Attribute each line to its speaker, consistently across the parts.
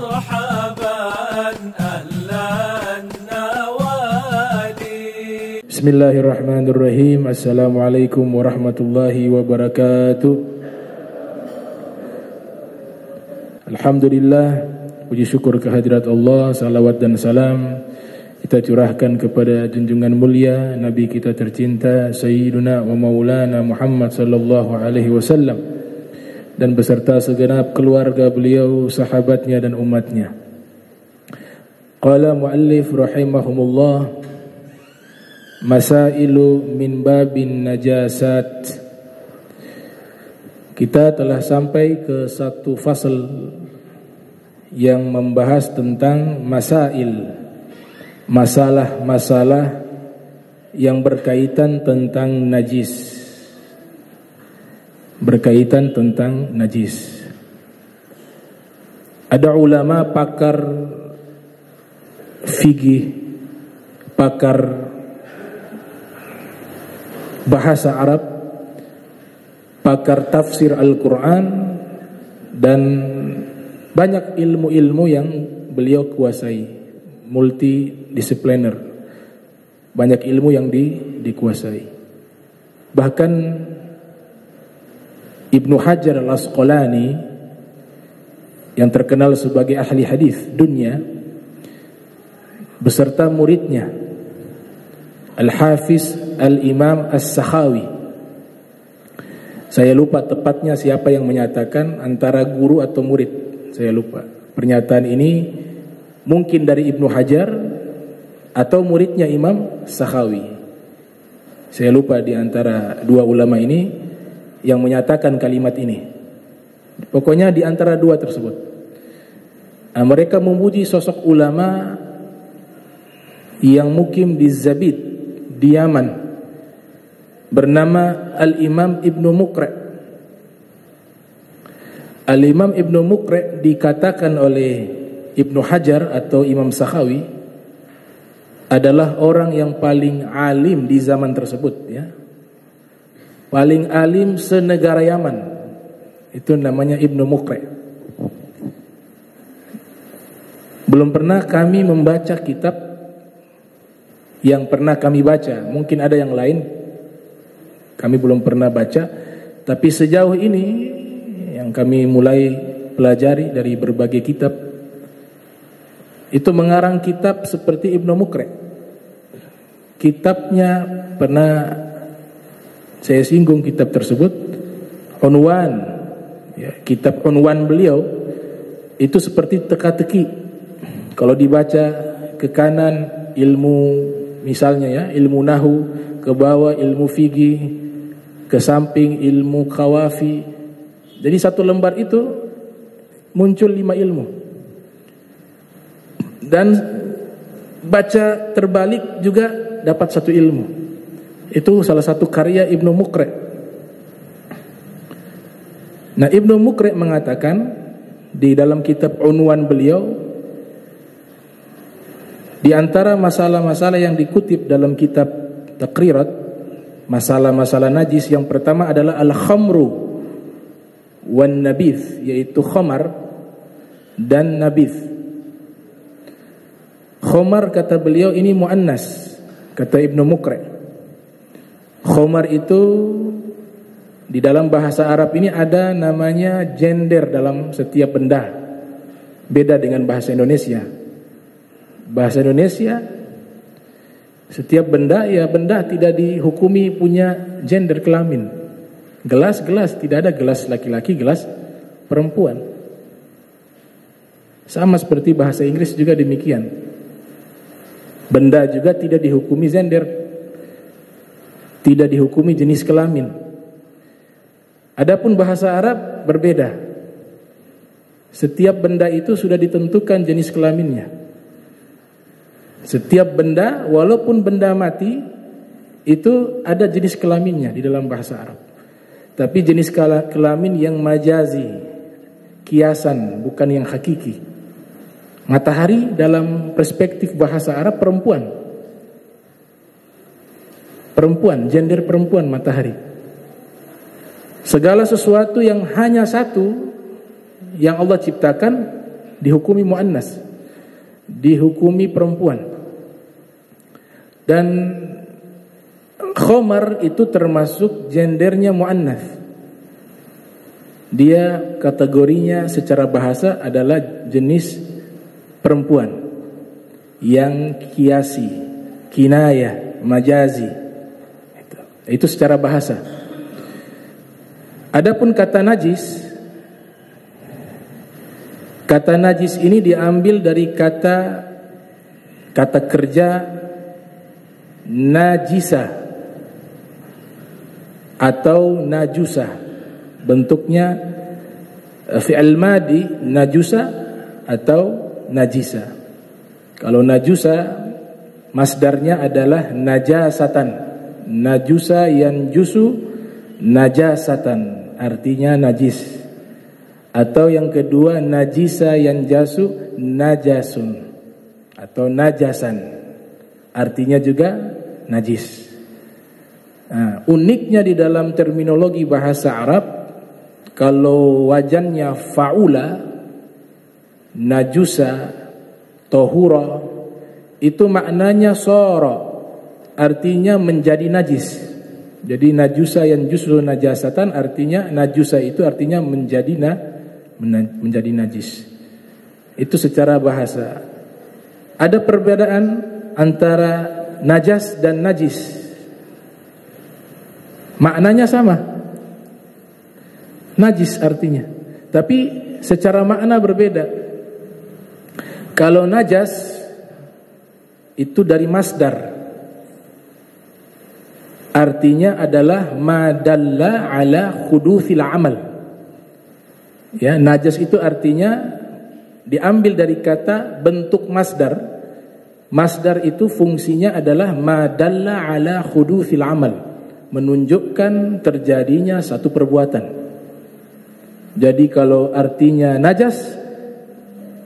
Speaker 1: مرحبا أهلا النوادي.
Speaker 2: بسم الله الرحمن الرحيم. Assalamualaikum warahmatullahi wabarakatuh. Alhamdulillah, puji syukur kehadirat Allah, salawat dan salam kita curahkan kepada junjungan mulia Nabi kita tercinta Sayyiduna wa Maulana Muhammad sallallahu alaihi wasallam dan beserta segenap keluarga beliau, sahabatnya dan umatnya. Qala muallif rahimahumullah, masailu min babin najasat. Kita telah sampai ke satu fasal yang membahas tentang masail, masalah-masalah yang berkaitan tentang najis. Berkaitan tentang najis. Ada ulama pakar fikih, pakar bahasa Arab, pakar tafsir Al-Quran, dan banyak ilmu-ilmu yang beliau kuasai. Multidisipliner, banyak ilmu yang dikuasai. Bahkan Ibnu Hajar Al-Asqalani yang terkenal sebagai ahli hadis dunia beserta muridnya Al-Hafiz Al-Imam As-Sakhawi. Saya lupa tepatnya siapa yang menyatakan, antara guru atau murid, saya lupa. Pernyataan ini mungkin dari Ibnu Hajar atau muridnya Imam Sakhawi. Saya lupa di antara dua ulama ini yang menyatakan kalimat ini. Pokoknya di antara dua tersebut. Nah, mereka memuji sosok ulama yang mukim di Zabid, di Yaman, bernama Al-Imam Ibnu Muqri'. Al-Imam Ibnu Muqri' dikatakan oleh Ibnu Hajar atau Imam Sakhawi adalah orang yang paling alim di zaman tersebut, ya. Paling alim senegara Yaman. Itu namanya Ibnu Muqri'. Belum pernah kami membaca kitab yang pernah kami baca. Mungkin ada yang lain, kami belum pernah baca. Tapi sejauh ini yang kami mulai pelajari dari berbagai kitab, itu mengarang kitab seperti Ibnu Muqri'. Kitabnya pernah saya singgung kitab tersebut, unwan, ya, kitab unwan beliau itu seperti teka-teki. Kalau dibaca ke kanan ilmu, misalnya ya, ilmu nahu, ke bawah ilmu fikih, ke samping ilmu qawafi. Jadi satu lembar itu muncul 5 ilmu. Dan baca terbalik juga dapat 1 ilmu. Itu salah satu karya Ibnu Muqri'. Nah, Ibnu Muqri' mengatakan di dalam kitab unwan beliau, di antara masalah-masalah yang dikutip dalam kitab Taqrirat, masalah-masalah najis, yang pertama adalah al-khamru wan nabith, yaitu khamar dan nabith. Khomar, kata beliau, ini muannas, kata Ibnu Muqri'. Khomar itu di dalam bahasa Arab ini ada namanya gender dalam setiap benda. Beda dengan bahasa Indonesia. Bahasa Indonesia setiap benda, ya benda tidak dihukumi punya gender kelamin. Gelas-gelas tidak ada gelas laki-laki, gelas perempuan. Sama seperti bahasa Inggris juga demikian. Benda juga tidak dihukumi gender, tidak dihukumi jenis kelamin. Adapun bahasa Arab berbeda. Setiap benda itu sudah ditentukan jenis kelaminnya. Setiap benda, walaupun benda mati, itu ada jenis kelaminnya di dalam bahasa Arab. Tapi jenis kelamin yang majazi, kiasan, bukan yang hakiki. Matahari dalam perspektif bahasa Arab perempuan. Perempuan, gender perempuan matahari. Segala sesuatu yang hanya satu yang Allah ciptakan dihukumi muannas, dihukumi perempuan. Dan khamar itu termasuk gendernya muannas. Dia kategorinya secara bahasa adalah jenis perempuan yang kiasi, kinayah, majazi. Itu secara bahasa. Adapun kata najis ini diambil dari kata kerja najisa atau najusa. Bentuknya fi'il madi najusa atau najisa. Kalau najusa masdarnya adalah najasatan. Najusa yanjusu najasatan, artinya najis. Atau yang kedua najisa yanjasu najasun atau najasan, artinya juga najis. Nah, uniknya di dalam terminologi bahasa Arab, kalau wajannya faula, najusa, tohura, itu maknanya soro, artinya menjadi najis. Jadi najusa yang justru najasatan, artinya najusa itu artinya menjadi najis. Itu secara bahasa. Ada perbedaan antara najas dan najis. Maknanya sama, najis artinya, tapi secara makna berbeda. Kalau najas itu dari masdar, artinya adalah madalla ala khudutsil amal. Ya, najas itu artinya diambil dari kata bentuk masdar. Masdar itu fungsinya adalah madalla ala khudutsil amal, menunjukkan terjadinya satu perbuatan. Jadi kalau artinya najas,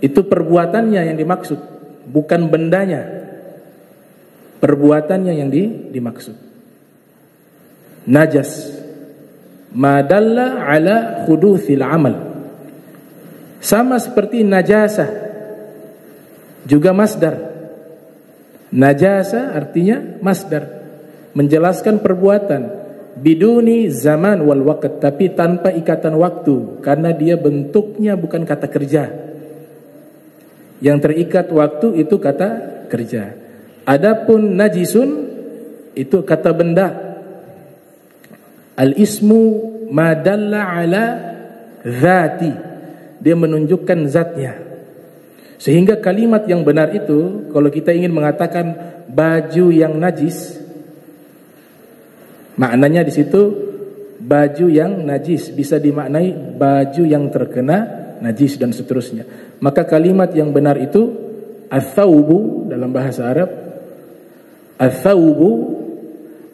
Speaker 2: itu perbuatannya yang dimaksud, bukan bendanya. Perbuatannya yang dimaksud. Najas madalla ala khudutsil amal. Sama seperti najasah, juga masdar. Najasa artinya masdar, menjelaskan perbuatan biduni zaman wal waqt, tapi tanpa ikatan waktu, karena dia bentuknya bukan kata kerja. Yang terikat waktu itu kata kerja. Adapun najisun itu kata benda. Al ismu madalla ala dzati, dia menunjukkan zatnya. Sehingga kalimat yang benar itu, kalau kita ingin mengatakan baju yang najis, maknanya di situ baju yang najis, bisa dimaknai baju yang terkena najis dan seterusnya. Maka kalimat yang benar itu ats-tsaubu dalam bahasa Arab, ats-tsaubu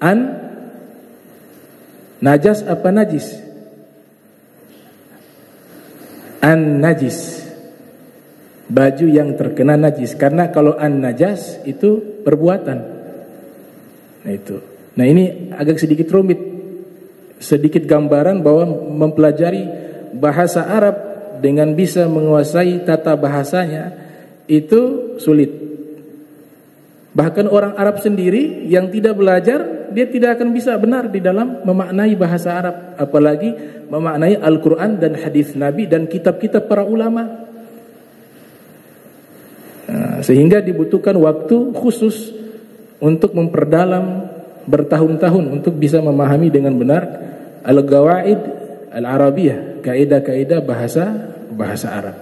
Speaker 2: an najas apa najis? An najis, baju yang terkena najis. Karena kalau an najas itu perbuatan. Nah itu. Nah ini agak sedikit rumit, sedikit gambaran bahwa mempelajari bahasa Arab dengan bisa menguasai tata bahasanya itu sulit. Bahkan orang Arab sendiri yang tidak belajar, dia tidak akan bisa benar di dalam memaknai bahasa Arab, apalagi memaknai Al-Quran dan hadis Nabi dan kitab-kitab para ulama. Nah, sehingga dibutuhkan waktu khusus untuk memperdalam bertahun-tahun untuk bisa memahami dengan benar al-qawaid al-arabiyah, kaidah-kaidah bahasa Arab.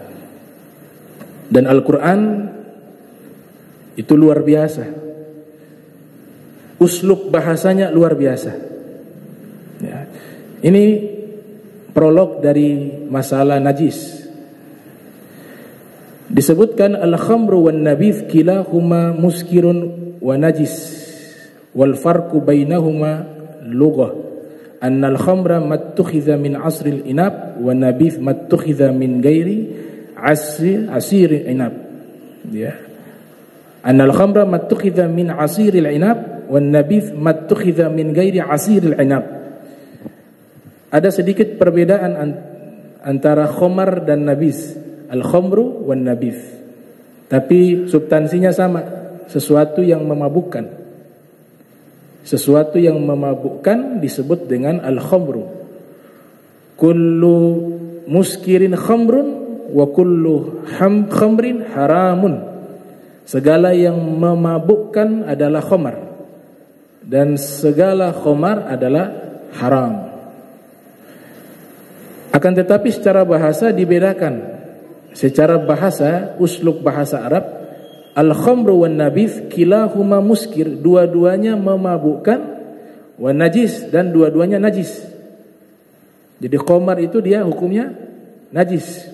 Speaker 2: Dan Al-Quran itu luar biasa, uslub bahasanya luar biasa. Ya. Ini prolog dari masalah najis. Disebutkan al-khamru wan nabith kilahuma muskirun wa najis wal farqu bainahuma lughah. Anna al-khamra mattukhidha min asril inab wa nabith mattukhidha min ghairi asir inab. Ya. Anna al-khamra mattukhidha min asiril inab wa nabith mattukhidha min ghairi asiril inab. Ada sedikit perbedaan antara khamar dan nabis al-khamru wan nabith. Tapi substansinya sama, sesuatu yang memabukkan. Sesuatu yang memabukkan disebut dengan al-khamru. Kullu muskirin khamrun wa kullu khamrin haramun. Segala yang memabukkan adalah khamar dan segala khamar adalah haram. Akan tetapi secara bahasa dibedakan. Secara bahasa, uslub bahasa Arab, al-khamru wan nabith kilahuma muskir, dua-duanya memabukkan, wan najis, dan dua-duanya najis. Jadi khamar itu dia hukumnya najis.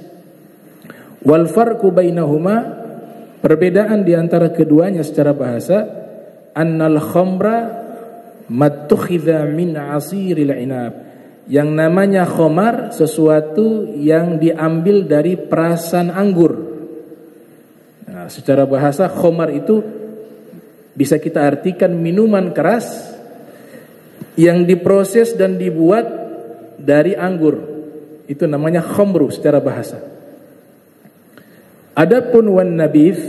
Speaker 2: Wal farqu bainahuma, perbedaan di antara keduanya secara bahasa, annal khamra mattukhidha min asiril inab. Yang namanya khamar sesuatu yang diambil dari perasan anggur. Nah, secara bahasa khamar itu bisa kita artikan minuman keras yang diproses dan dibuat dari anggur. Itu namanya khamru secara bahasa. Adapun wan nabith,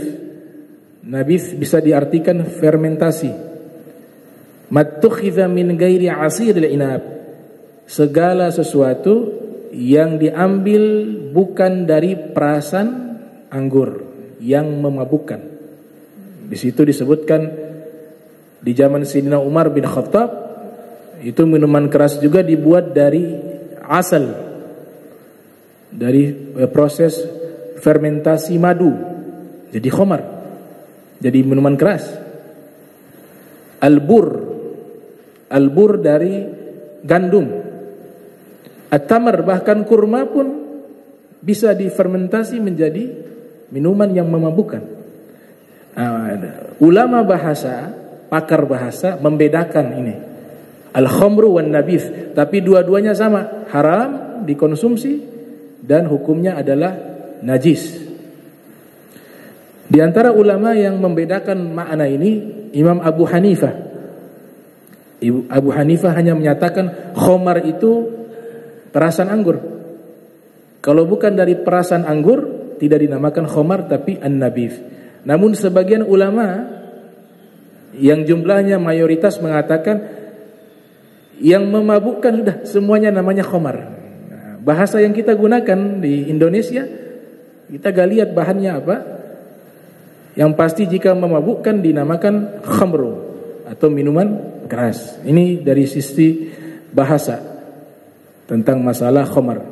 Speaker 2: nabith bisa diartikan fermentasi. Mattukhidha min ghairi asiril inab. Segala sesuatu yang diambil bukan dari perasan anggur yang memabukkan. Di situ disebutkan di zaman Sayyidina Umar bin Khattab itu minuman keras juga dibuat dari asal, dari proses fermentasi madu, jadi khamar, jadi minuman keras. Al-bur dari gandum. At-tamar, bahkan kurma pun bisa difermentasi menjadi minuman yang memabukkan. Ulama bahasa, pakar bahasa membedakan ini. Al-khamru wan nabith, tapi dua-duanya sama, haram dikonsumsi dan hukumnya adalah najis. Di antara ulama yang membedakan makna ini, Imam Abu Hanifah. Abu Hanifah hanya menyatakan khamar itu perasan anggur. Kalau bukan dari perasan anggur tidak dinamakan khamar tapi an-nabith. Namun sebagian ulama yang jumlahnya mayoritas mengatakan yang memabukkan sudah semuanya namanya khamar. Nah, bahasa yang kita gunakan di Indonesia kita gak lihat bahannya apa. Yang pasti jika memabukkan dinamakan khamru atau minuman keras. Ini dari sisi bahasa tentang masalah khamar.